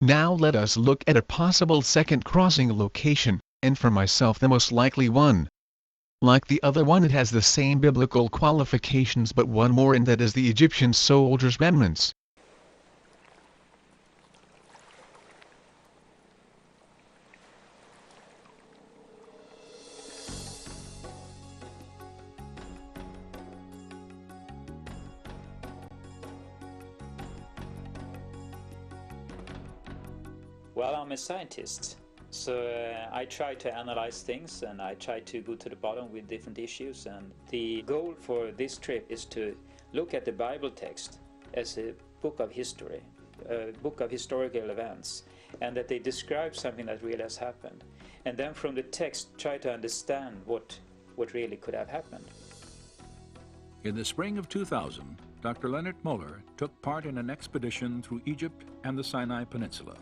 Now let us look at a possible second crossing location, and for myself the most likely one. Like the other one, it has the same biblical qualifications but one more, and that is the Egyptian soldiers' remnants. Well, I'm a scientist, so I try to analyze things and I try to go to the bottom with different issues, and the goal for this trip is to look at the Bible text as a book of history, a book of historical events, and that they describe something that really has happened, and then from the text try to understand what really could have happened. In the spring of 2000, Dr. Leonard Moller took part in an expedition through Egypt and the Sinai Peninsula.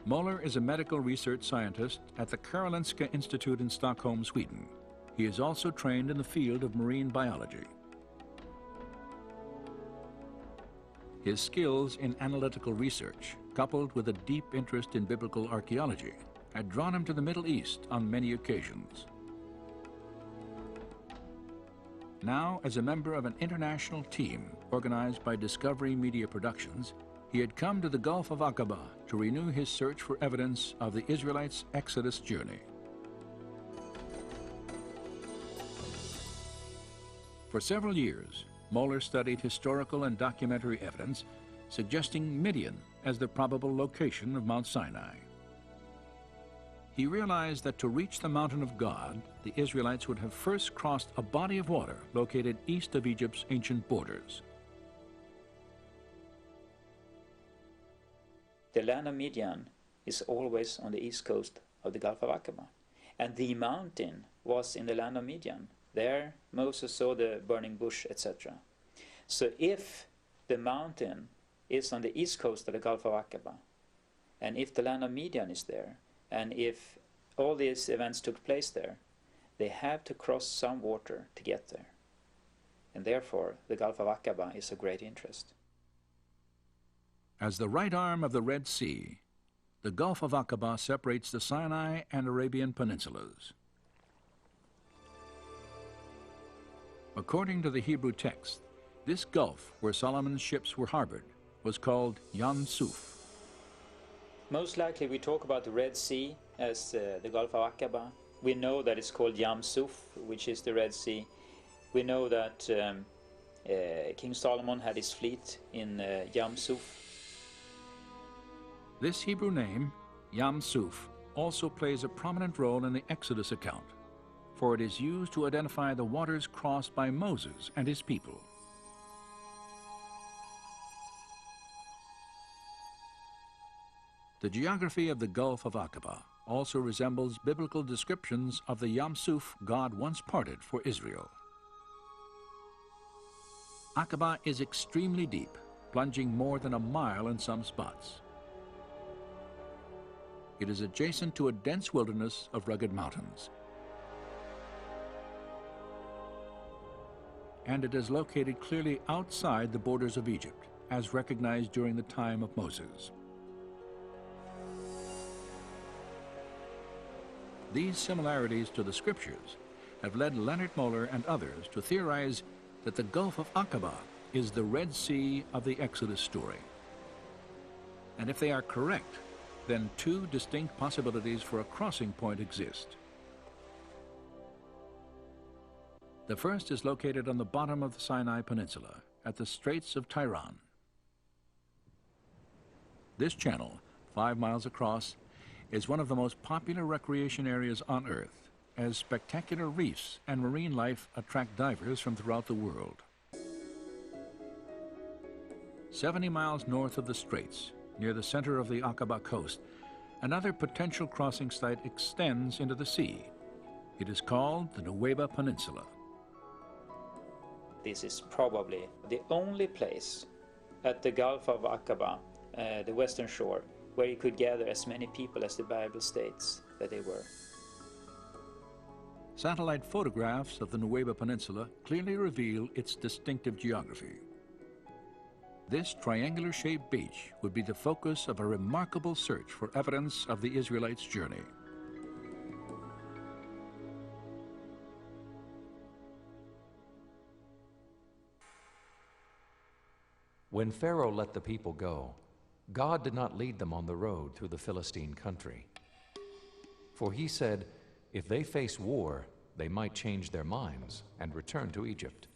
Moller is a medical research scientist at the Karolinska Institute in Stockholm, Sweden. He is also trained in the field of marine biology. His skills in analytical research, coupled with a deep interest in biblical archaeology, had drawn him to the Middle East on many occasions. Now, as a member of an international team organized by Discovery Media Productions, he had come to the Gulf of Aqaba to renew his search for evidence of the Israelites' Exodus journey. For several years, Moller studied historical and documentary evidence suggesting Midian as the probable location of Mount Sinai. He realized that to reach the mountain of God, the Israelites would have first crossed a body of water located east of Egypt's ancient borders. The land of Midian is always on the east coast of the Gulf of Aqaba, and the mountain was in the land of Midian. There Moses saw the burning bush, etc. So if the mountain is on the east coast of the Gulf of Aqaba, and if the land of Midian is there, and if all these events took place there, they have to cross some water to get there. And therefore the Gulf of Aqaba is of great interest. As the right arm of the Red Sea, the Gulf of Aqaba separates the Sinai and Arabian peninsulas. According to the Hebrew text, this gulf where Solomon's ships were harbored was called Yam Suf. Most likely we talk about the Red Sea as the Gulf of Aqaba. We know that it's called Yam Suf, which is the Red Sea. We know that King Solomon had his fleet in Yam Suf. This Hebrew name, Yam Suf, also plays a prominent role in the Exodus account, for it is used to identify the waters crossed by Moses and his people. The geography of the Gulf of Aqaba also resembles biblical descriptions of the Yam Suf God once parted for Israel. Aqaba is extremely deep, plunging more than a mile in some spots. It is adjacent to a dense wilderness of rugged mountains. And it is located clearly outside the borders of Egypt, as recognized during the time of Moses. These similarities to the scriptures have led Leonard Moller and others to theorize that the Gulf of Aqaba is the Red Sea of the Exodus story. And if they are correct, then two distinct possibilities for a crossing point exist. The first is located on the bottom of the Sinai Peninsula, at the Straits of Tiran. This channel, 5 miles across, is one of the most popular recreation areas on Earth, as spectacular reefs and marine life attract divers from throughout the world. 70 miles north of the Straits, near the center of the Aqaba coast, another potential crossing site extends into the sea. It is called the Nuweiba Peninsula. This is probably the only place at the Gulf of Aqaba, the western shore, where you could gather as many people as the Bible states that they were. Satellite photographs of the Nuweiba Peninsula clearly reveal its distinctive geography. This triangular-shaped beach would be the focus of a remarkable search for evidence of the Israelites' journey. When Pharaoh let the people go, God did not lead them on the road through the Philistine country. For he said, if they face war, they might change their minds and return to Egypt.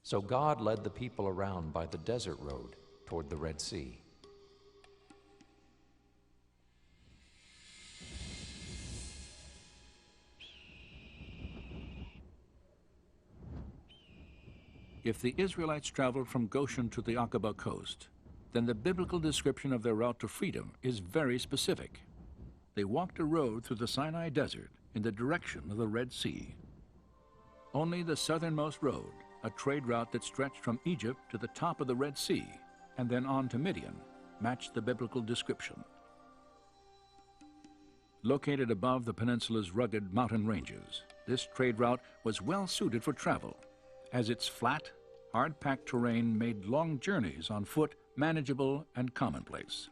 So God led the people around by the desert road toward the Red Sea. If the Israelites traveled from Goshen to the Aqaba coast, then the biblical description of their route to freedom is very specific. They walked a road through the Sinai Desert in the direction of the Red Sea. Only the southernmost road, a trade route that stretched from Egypt to the top of the Red Sea and then on to Midian, matched the biblical description. Located above the peninsula's rugged mountain ranges, this trade route was well suited for travel, as its flat, hard-packed terrain made long journeys on foot manageable and commonplace.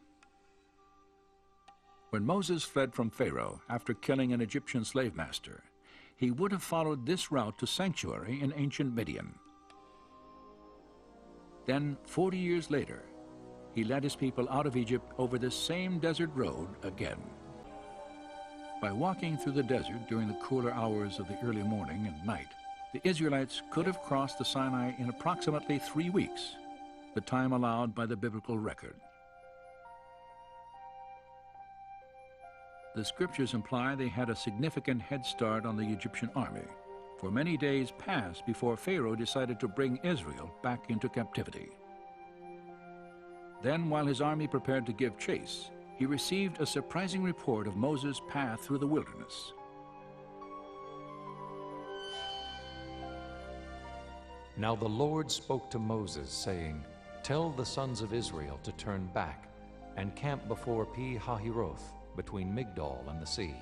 When Moses fled from Pharaoh after killing an Egyptian slave master, he would have followed this route to sanctuary in ancient Midian. Then, 40 years later, he led his people out of Egypt over this same desert road again. By walking through the desert during the cooler hours of the early morning and night, the Israelites could have crossed the Sinai in approximately 3 weeks, the time allowed by the biblical record. The scriptures imply they had a significant head start on the Egyptian army, for many days passed before Pharaoh decided to bring Israel back into captivity. Then, while his army prepared to give chase, he received a surprising report of Moses' path through the wilderness. Now the Lord spoke to Moses, saying, tell the sons of Israel to turn back and camp before Pi-hahiroth, between Migdol and the sea.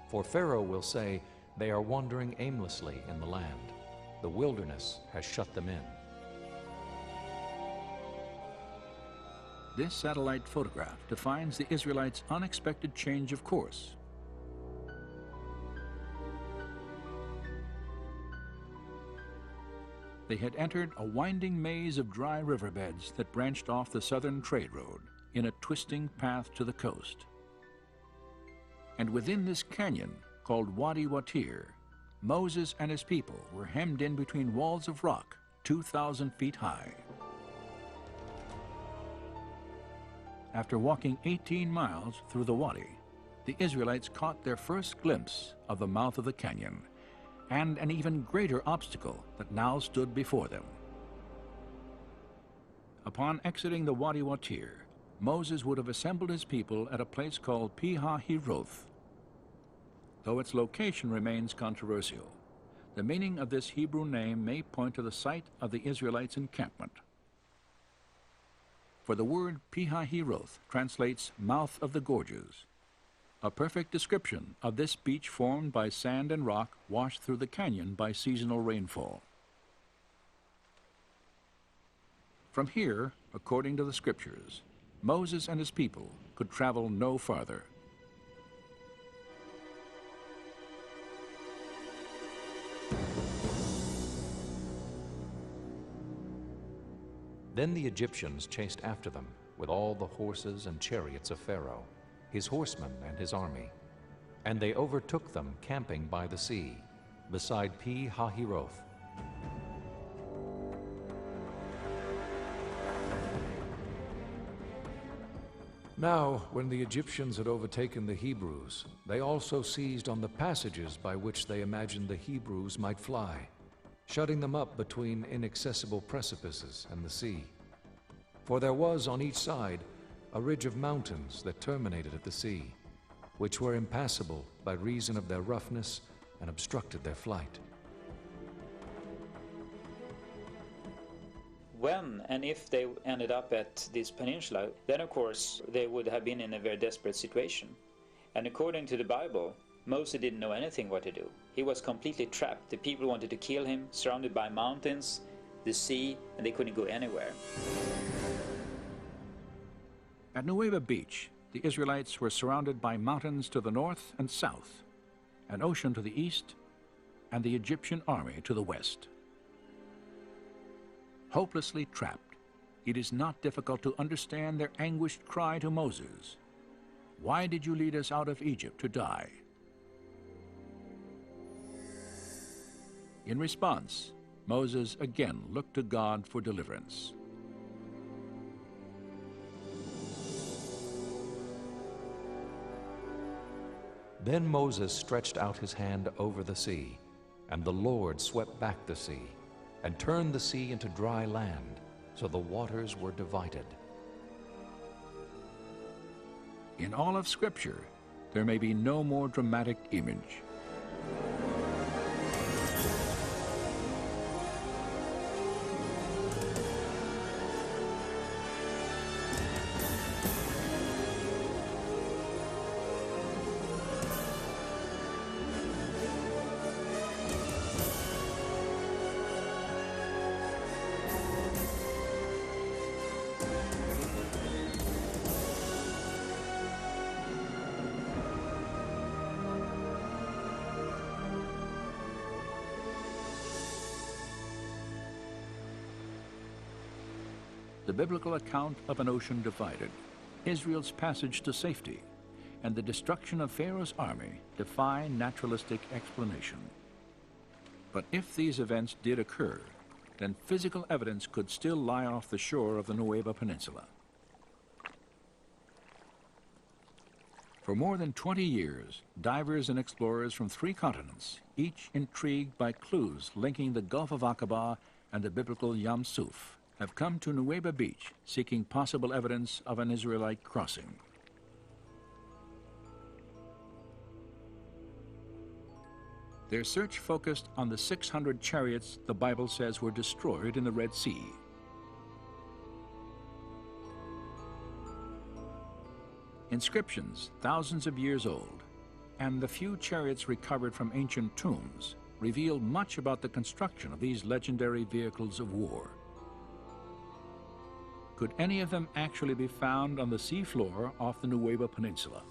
For Pharaoh will say, they are wandering aimlessly in the land. The wilderness has shut them in. This satellite photograph defines the Israelites' unexpected change of course. They had entered a winding maze of dry riverbeds that branched off the southern trade road in a twisting path to the coast. And within this canyon, called Wadi Watir, Moses and his people were hemmed in between walls of rock 2,000 feet high. After walking 18 miles through the wadi, the Israelites caught their first glimpse of the mouth of the canyon and an even greater obstacle that now stood before them. Upon exiting the Wadi Watir, Moses would have assembled his people at a place called Pi-hahiroth. Though its location remains controversial, the meaning of this Hebrew name may point to the site of the Israelites' encampment. For the word Pi-hahiroth translates mouth of the gorges, a perfect description of this beach formed by sand and rock washed through the canyon by seasonal rainfall. From here, according to the scriptures, Moses and his people could travel no farther. Then the Egyptians chased after them with all the horses and chariots of Pharaoh, his horsemen and his army. And they overtook them camping by the sea, beside Pi-hahiroth. Now, when the Egyptians had overtaken the Hebrews, they also seized on the passages by which they imagined the Hebrews might fly, shutting them up between inaccessible precipices and the sea. For there was on each side a ridge of mountains that terminated at the sea, which were impassable by reason of their roughness and obstructed their flight. When and if they ended up at this peninsula, then of course they would have been in a very desperate situation. And according to the Bible, Moses didn't know anything what to do. He was completely trapped. The people wanted to kill him, surrounded by mountains, the sea, and they couldn't go anywhere. At Nuweiba Beach, the Israelites were surrounded by mountains to the north and south, an ocean to the east, and the Egyptian army to the west. Hopelessly trapped, it is not difficult to understand their anguished cry to Moses, "Why did you lead us out of Egypt to die?" In response, Moses again looked to God for deliverance. Then Moses stretched out his hand over the sea, and the Lord swept back the sea, and turned the sea into dry land, so the waters were divided. In all of Scripture, there may be no more dramatic image. The biblical account of an ocean divided, Israel's passage to safety, and the destruction of Pharaoh's army defy naturalistic explanation. But if these events did occur, then physical evidence could still lie off the shore of the Nuweiba Peninsula. For more than 20 years, divers and explorers from 3 continents, each intrigued by clues linking the Gulf of Aqaba and the biblical Yam Suf, have come to Nuweiba Beach seeking possible evidence of an Israelite crossing. Their search focused on the 600 chariots the Bible says were destroyed in the Red Sea. Inscriptions thousands of years old, and the few chariots recovered from ancient tombs reveal much about the construction of these legendary vehicles of war. Could any of them actually be found on the seafloor off the Nuweiba Peninsula?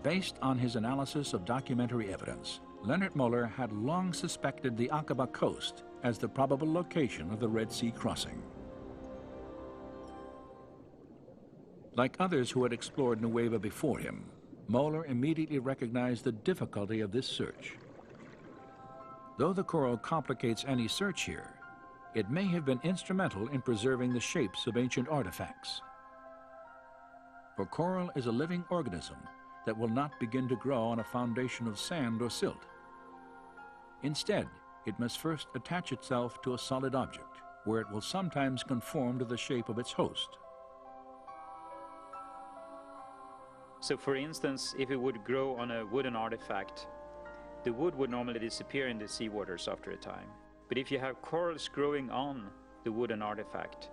Based on his analysis of documentary evidence, Leonard Muller had long suspected the Aqaba coast as the probable location of the Red Sea crossing. Like others who had explored Nuweiba before him, Muller immediately recognized the difficulty of this search. Though the coral complicates any search here, it may have been instrumental in preserving the shapes of ancient artifacts. For coral is a living organism that will not begin to grow on a foundation of sand or silt. Instead, it must first attach itself to a solid object, where it will sometimes conform to the shape of its host. So for instance, if it would grow on a wooden artifact, the wood would normally disappear in the seawaters after a time. But if you have corals growing on the wooden artifact,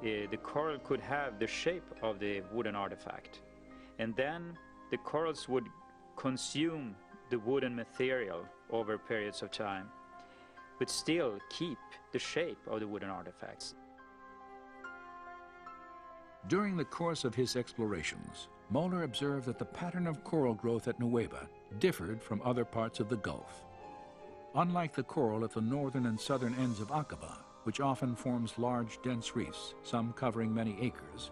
the coral could have the shape of the wooden artifact. And then the corals would consume the wooden material over periods of time, but still keep the shape of the wooden artifacts. During the course of his explorations, Muller observed that the pattern of coral growth at Nuweiba differed from other parts of the Gulf. Unlike the coral at the northern and southern ends of Aqaba, which often forms large, dense reefs, some covering many acres,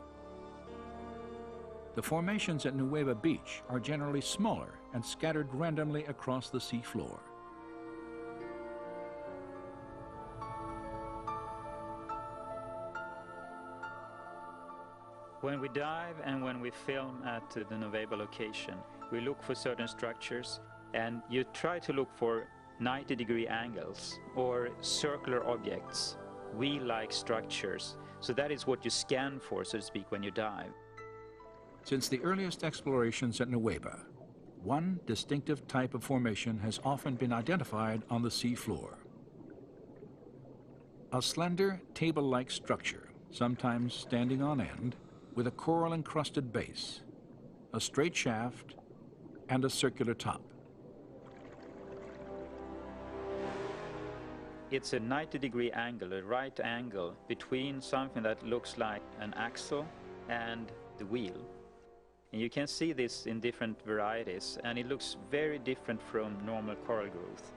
the formations at Nuweiba Beach are generally smaller and scattered randomly across the sea floor. When we dive and when we film at the Nuweiba location, we look for certain structures, and you try to look for 90-degree angles or circular objects, wheel-like structures. So that is what you scan for, so to speak, when you dive. Since the earliest explorations at Nuweiba, one distinctive type of formation has often been identified on the sea floor. A slender, table-like structure, sometimes standing on end, with a coral-encrusted base, a straight shaft, and a circular top. It's a 90-degree angle, a right angle, between something that looks like an axle and the wheel. And you can see this in different varieties, and it looks very different from normal coral growth.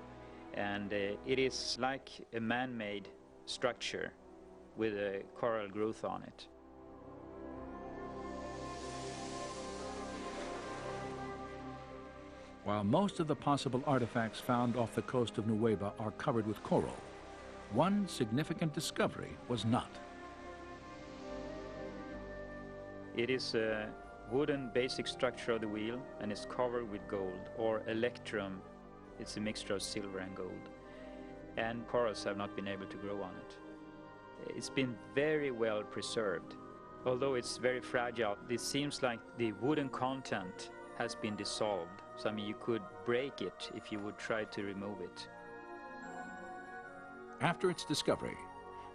And it is like a man-made structure with a coral growth on it. While most of the possible artifacts found off the coast of Nueva are covered with coral, one significant discovery was not. It is a wooden basic structure of the wheel, and it's covered with gold, or electrum. It's a mixture of silver and gold. And corals have not been able to grow on it. It's been very well preserved. Although it's very fragile, it seems like the wooden content has been dissolved. So I mean, you could break it if you would try to remove it. After its discovery,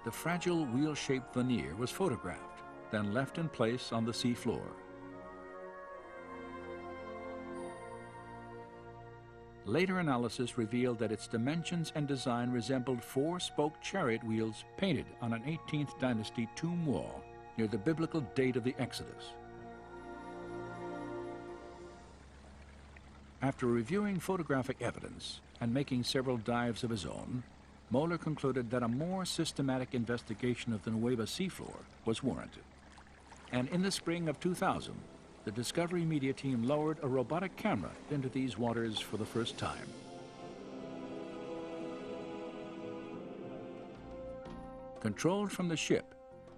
the fragile wheel-shaped veneer was photographed, then left in place on the sea floor. Later analysis revealed that its dimensions and design resembled four-spoke chariot wheels painted on an 18th dynasty tomb wall near the biblical date of the Exodus. After reviewing photographic evidence and making several dives of his own, Moeller concluded that a more systematic investigation of the Nueva seafloor was warranted. And in the spring of 2000, the Discovery Media team lowered a robotic camera into these waters for the first time. Controlled from the ship,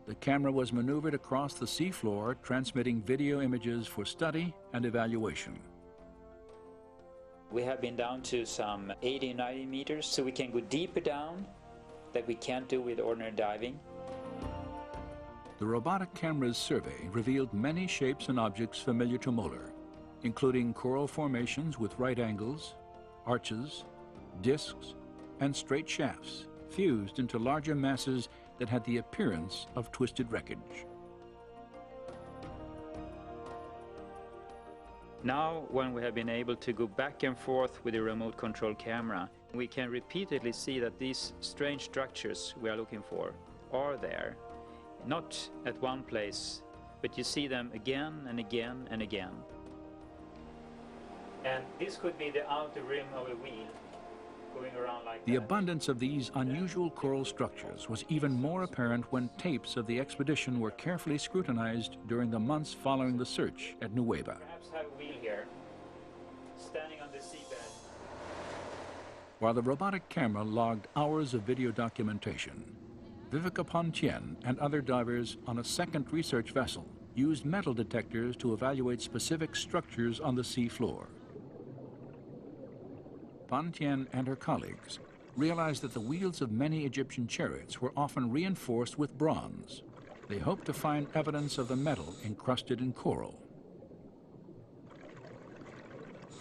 the camera was maneuvered across the seafloor, transmitting video images for study and evaluation. We have been down to some 80-90 meters, so we can go deeper down that we can't do with ordinary diving. The robotic camera's survey revealed many shapes and objects familiar to Moeller, including coral formations with right angles, arches, discs, and straight shafts fused into larger masses that had the appearance of twisted wreckage. Now, when we have been able to go back and forth with the remote control camera, we can repeatedly see that these strange structures we are looking for are there. Not at one place, but you see them again and again and again. And this could be the outer rim of a wheel going around like The that. abundance of these unusual coral structures was even more apparent when tapes of the expedition were carefully scrutinized during the months following the search at Nueva. Perhaps have a wheel here, standing on the seabed. While the robotic camera logged hours of video documentation, Viveka Pontien and other divers on a second research vessel used metal detectors to evaluate specific structures on the sea floor. Pontien and her colleagues realized that the wheels of many Egyptian chariots were often reinforced with bronze. They hoped to find evidence of the metal encrusted in coral.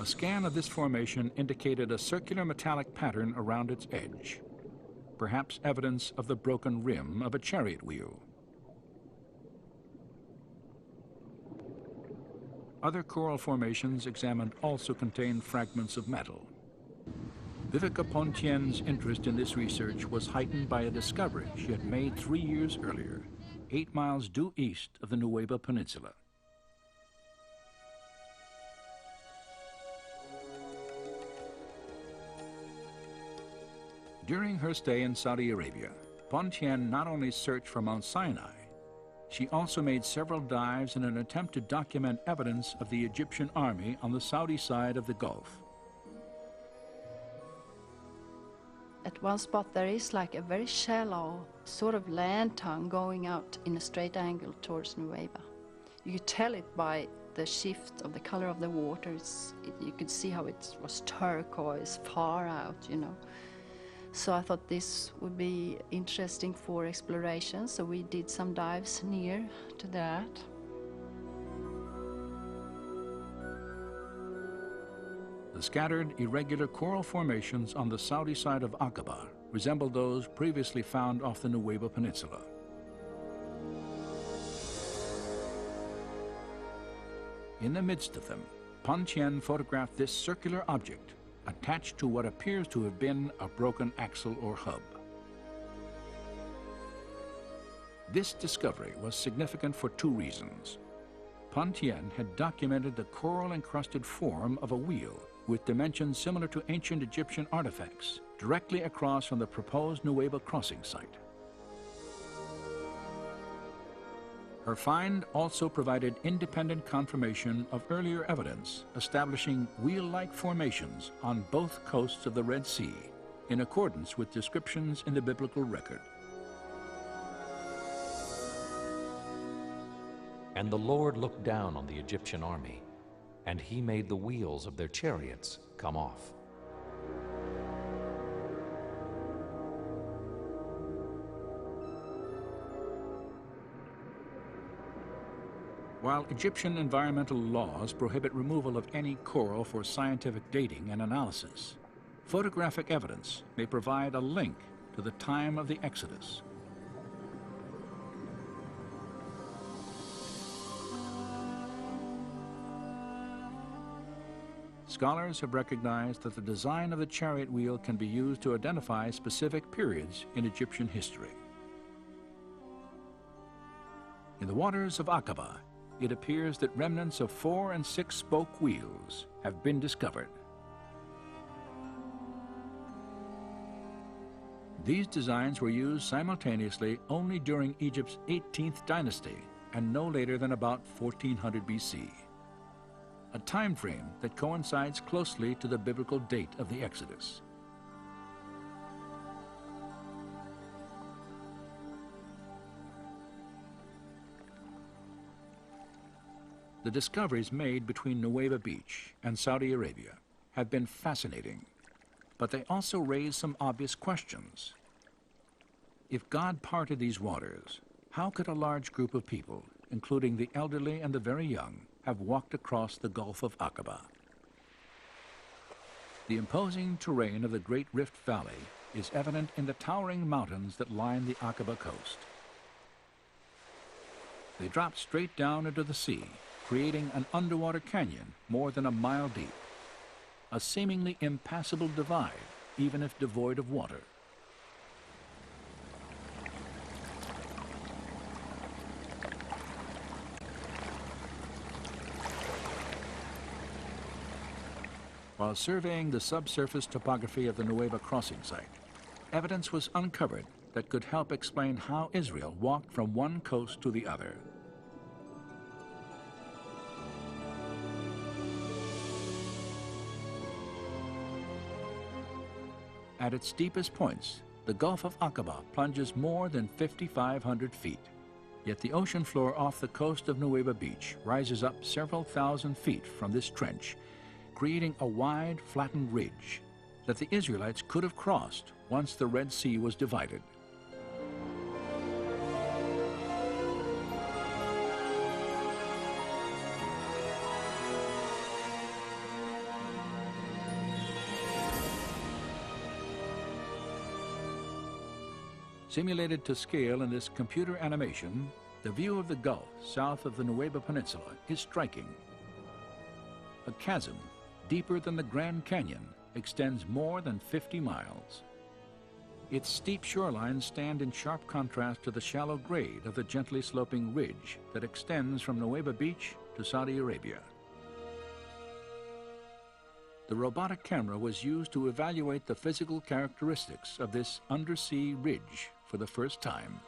A scan of this formation indicated a circular metallic pattern around its edge, perhaps evidence of the broken rim of a chariot wheel. Other coral formations examined also contained fragments of metal. Viveka Pontien's interest in this research was heightened by a discovery she had made 3 years earlier, 8 miles due east of the Nueva Peninsula. During her stay in Saudi Arabia, Pontien not only searched for Mount Sinai, she also made several dives in an attempt to document evidence of the Egyptian army on the Saudi side of the Gulf. At one spot there is like a very shallow sort of land tongue going out in a straight angle towards Nueva. You could tell it by the shift of the color of the water. You could see how it was turquoise far out, you know. So I thought this would be interesting for exploration, so we did some dives near to that. The scattered, irregular coral formations on the Saudi side of Aqaba resemble those previously found off the Nueva Peninsula. In the midst of them, Pontien photographed this circular object attached to what appears to have been a broken axle or hub. This discovery was significant for two reasons. Pontian had documented the coral-encrusted form of a wheel with dimensions similar to ancient Egyptian artifacts directly across from the proposed Nueva crossing site. Her find also provided independent confirmation of earlier evidence establishing wheel-like formations on both coasts of the Red Sea, in accordance with descriptions in the biblical record. And the Lord looked down on the Egyptian army, and he made the wheels of their chariots come off. While Egyptian environmental laws prohibit removal of any coral for scientific dating and analysis, photographic evidence may provide a link to the time of the Exodus. Scholars have recognized that the design of the chariot wheel can be used to identify specific periods in Egyptian history. In the waters of Aqaba, it appears that remnants of 4- and 6-spoke wheels have been discovered. These designs were used simultaneously only during Egypt's 18th dynasty and no later than about 1400 BC, a time frame that coincides closely to the biblical date of the Exodus. The discoveries made between Nueva Beach and Saudi Arabia have been fascinating, but they also raise some obvious questions. If God parted these waters, how could a large group of people, including the elderly and the very young, have walked across the Gulf of Aqaba? The imposing terrain of the Great Rift Valley is evident in the towering mountains that line the Aqaba coast. They drop straight down into the sea, creating an underwater canyon more than a mile deep, a seemingly impassable divide, even if devoid of water. While surveying the subsurface topography of the Nueva crossing site, evidence was uncovered that could help explain how Israel walked from one coast to the other. At its steepest points, the Gulf of Aqaba plunges more than 5,500 feet. Yet the ocean floor off the coast of Nueva Beach rises up several thousand feet from this trench, creating a wide, flattened ridge that the Israelites could have crossed once the Red Sea was divided. Simulated to scale in this computer animation, the view of the Gulf south of the Nueva Peninsula is striking. A chasm, deeper than the Grand Canyon, extends more than 50 miles. Its steep shorelines stand in sharp contrast to the shallow grade of the gently sloping ridge that extends from Nueva Beach to Saudi Arabia. The robotic camera was used to evaluate the physical characteristics of this undersea ridge for the first time.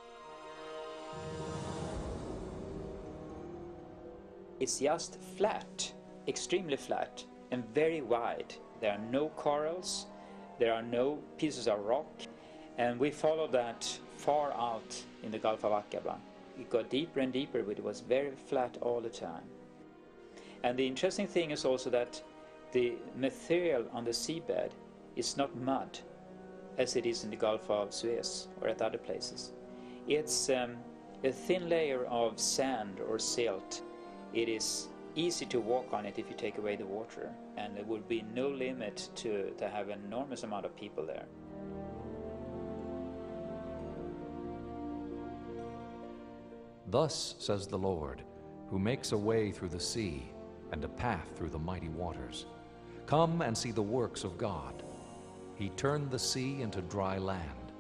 It's just flat, extremely flat, and very wide. There are no corals, there are no pieces of rock, and we followed that far out in the Gulf of Aqaba. It got deeper and deeper, but it was very flat all the time. And the interesting thing is also that the material on the seabed is not mud, as it is in the Gulf of Suez or at other places. It's a thin layer of sand or silt. It is easy to walk on it if you take away the water, and there would be no limit to have an enormous amount of people there. Thus says the Lord, who makes a way through the sea and a path through the mighty waters. Come and see the works of God. He turned the sea into dry land,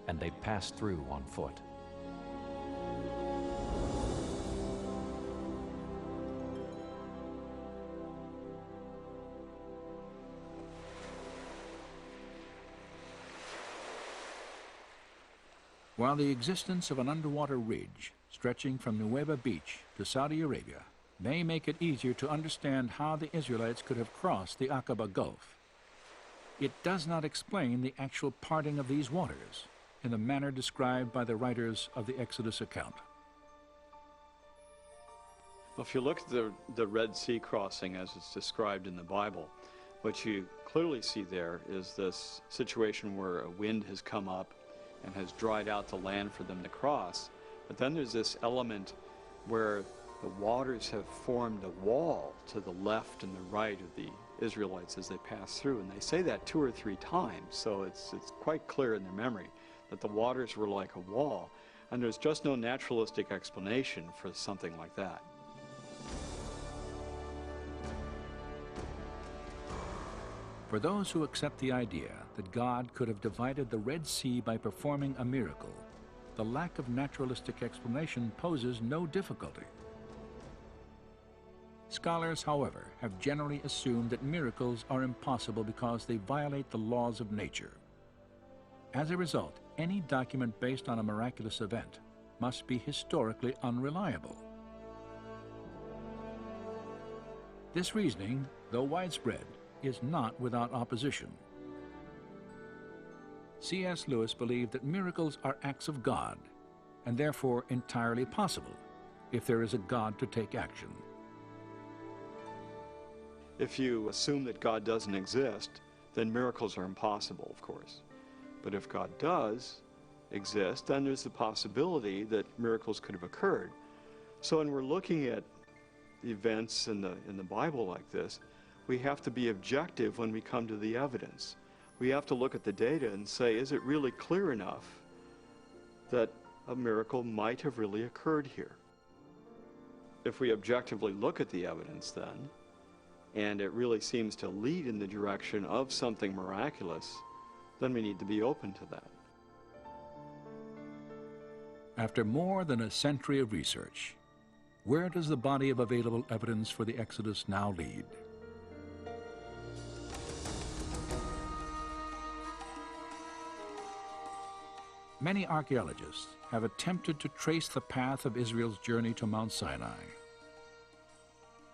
and they passed through on foot. While the existence of an underwater ridge stretching from Nuweiba Beach to Saudi Arabia may make it easier to understand how the Israelites could have crossed the Aqaba Gulf, it does not explain the actual parting of these waters in the manner described by the writers of the Exodus account. Well, if you look at the Red Sea crossing as it's described in the Bible, what you clearly see there is this situation where a wind has come up and has dried out the land for them to cross. But then there's this element where the waters have formed a wall to the left and the right of the Israelites as they pass through. And they say that 2 or 3 times, so it's quite clear in their memory that the waters were like a wall. And there's just no naturalistic explanation for something like that. For those who accept the idea that God could have divided the Red Sea by performing a miracle, the lack of naturalistic explanation poses no difficulty. Scholars, however, have generally assumed that miracles are impossible because they violate the laws of nature. As a result, any document based on a miraculous event must be historically unreliable. This reasoning, though widespread, is not without opposition. C.S. Lewis believed that miracles are acts of God, and therefore entirely possible if there is a God to take action. If you assume that God doesn't exist, then miracles are impossible, of course. But if God does exist, then there's the possibility that miracles could have occurred. So when we're looking at events in the Bible like this, we have to be objective when we come to the evidence. We have to look at the data and say, is it really clear enough that a miracle might have really occurred here? If we objectively look at the evidence then, and it really seems to lead in the direction of something miraculous, then we need to be open to that. After more than a century of research, where does the body of available evidence for the Exodus now lead? Many archaeologists have attempted to trace the path of Israel's journey to Mount Sinai.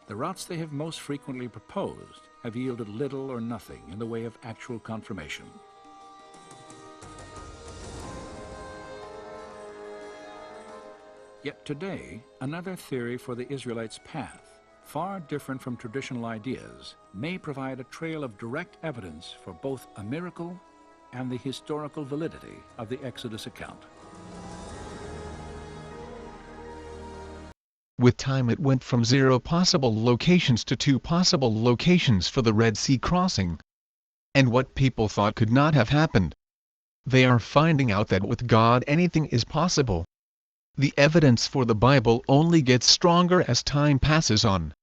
The routes they have most frequently proposed have yielded little or nothing in the way of actual confirmation. Yet today, another theory for the Israelites' path, far different from traditional ideas, may provide a trail of direct evidence for both a miracle and the historical validity of the Exodus account. With time it went from 0 possible locations to 2 possible locations for the Red Sea crossing. And what people thought could not have happened, they are finding out that with God anything is possible. The evidence for the Bible only gets stronger as time passes on.